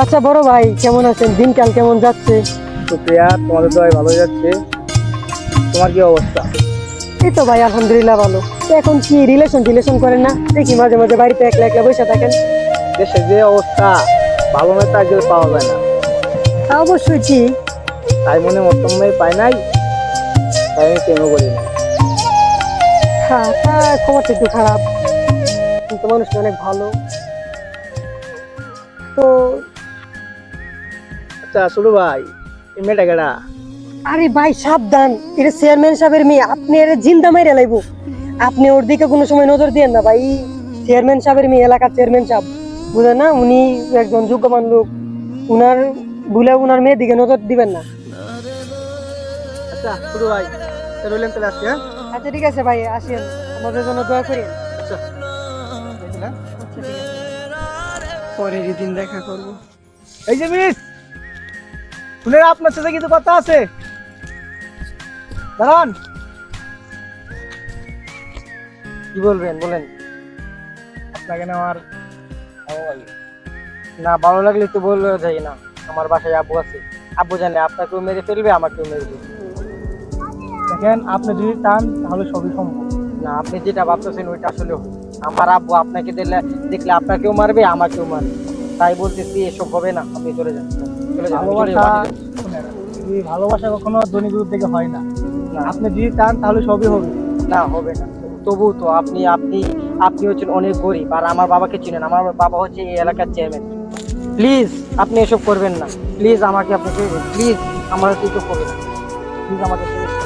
আচ্ছা বড় ভাই কেমন আছেন? দিনকাল কেমন যাচ্ছে? সুপ্রিয়া, তোমাদের দয় ভালো যাচ্ছে। তোমার কি অবস্থা? এই তো ভাই আলহামদুলিল্লাহ ভালো। তো এখন কি রিলেশন করেন না? দেখি মাঝে মাঝে বাড়িতে একলা একলা বসে থাকেন। দেশের যে অবস্থা, ভালো মেয়ে তো আজকাল পাওয়া যায় না। তা অবশ্যই ঠিক। তাই মনে মধ্যম মেয়ে পাই নাই, তাই আমি প্রেমও করি না। হ্যাঁ, তা খবরটা একটু খারাপ, কিন্তু মানুষটা অনেক ভালো। তো আচ্ছা ছোট ভাই, এই মেয়েটা কেডা? আরে ভাই সাবধান, এটা চেয়ারম্যান সাহেবের মেয়ে, আপনি এর জিন্দা মাইরা লাইবো। আপনি ওর দিকে কোনো সময় নজর দিয়েন না ভাই। চেয়ারম্যান সাহেবের মেয়ে, এলাকার চেয়ারম্যান সাহেব, বুঝেন না? উনি একজন যোগ্যমান লোক। উনার ভুলে উনার মেয়ের দিকে নজর দিবেন না। আচ্ছা ছোট ভাই, রইলেন তাহলে আজকে, হ্যাঁ? আচ্ছা ঠিক আছে ভাই, আসেন, আমাদের জন্য দোয়া করি। আচ্ছা দেখুন, হ্যাঁ? আচ্ছা ঠিক আছে, পরের দিন দেখা করবো। এই যে মিস, শুনে আপনার সাথে কিছু কথা আছে, দাঁড়ান। কি বলবেন বলেন? আপনাকে না আমার ভালো লাগে। না ভালো লাগলে তো বললে যাই না। আমার বাসায় আব্বু আছে, আব্বু জানে আপনাকেও মেরে ফেলবে, আমাকেও মেরে ফেলবে। দেখেন, আপনি যদি চান তাহলে সবই সম্ভব। না, আপনি যেটা ভাবতেছেন ওইটা আসলে আমার আব্বু আপনাকে দেখলে আপনাকেও মারবে, আমাকেও মারবে। তাই বলতেছি এসব হবে না, আপনি চলে যান। চলে যান, আমি চলে ভালোবাসা, যাবো। শুনেন, এই ভালোবাসা কখনো ধনী গরিব থেকে হয় না। না, আপনি যদি চান তাহলে সবই হবে। না হবে না। তবু তো আপনি আপনি আপনি হচ্ছেন অনেক গরিব, আর আমার বাবাকে চিনেন, আমার বাবা হচ্ছে এই এলাকার চেয়ারম্যান। প্লিজ আপনি এসব করবেন না, প্লিজ আমাকে আপনি প্লিজ আমার কিছু করবেন না, প্লিজ আমাকে ছেড়ে দিন।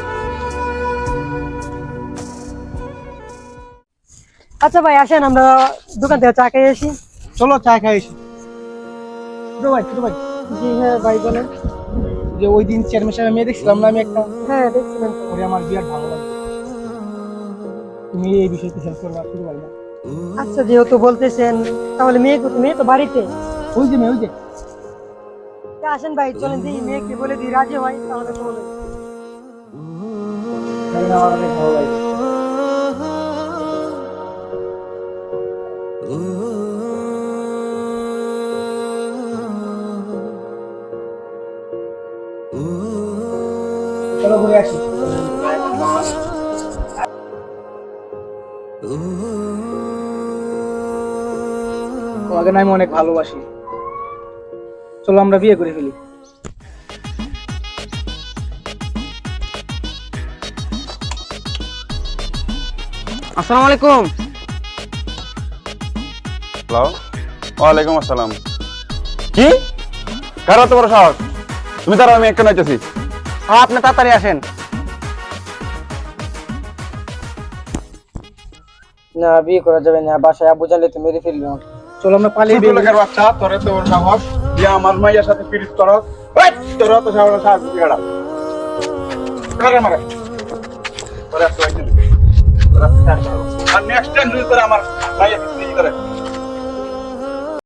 আচ্ছা ভাই আসেন, আমরা দোকান থেকে চা খেয়ে আসি। চলো চা খাই এসি। ছোট ভাই, ছোট ভাই, জি হ্যাঁ ভাই বলেন। যে ওই দিন চেয়ারম্যান সাহেব মেয়ে দেখছিলাম না আমি একটা, হ্যাঁ দেখছিলেন তো। ওরে আমার বিরাট ভালো লাগে। তুমি এই বিষয়তে হেল্প করবা ছোট ভাই না? আচ্ছা যেহেতু বলতেছেন, তাহলে মেয়ে তো বাড়িতে। ওই যে মেয়ে, ওই যে। তা আসেন ভাই, চলেন দিই মেয়েকে বলে দিই, রাজি হয় তাহলে তো বলেন। মেয়েটা আমার অনেক ভালো লাগে। চলো ঘুরে আসি। তোমাকে না আমি অনেক ভালোবাসি, চলো আমরা বিয়ে করে ফেলি। আসসালামু আলাইকুম। হ্যালো, ওয়ালাইকুম আসসালাম। কি কারো তো বড় সাহস? তুমি তারা, আমি একটা নাইতেছি। আপনি তাড়াতাড়ি আসেন। না বিয়ে করা যাবে না, বাসায় আব্বু জানলে তো মেরে ফেলবে আমাকে। চলো আমরা পালিয়ে ছোট বিয়ে করি। লোকের বাচ্চা, তোরে তো বড় সাহস যে আমার মাইয়ার সাথে পিরিত করস? ওই তোরা তো সাহস বিগাড়া করে মারে তোরা তো একদিন তোরা স্টার্ট করো, আর নেক্সট টাইম যদি তোরা আমার মাইয়া পিরিত করে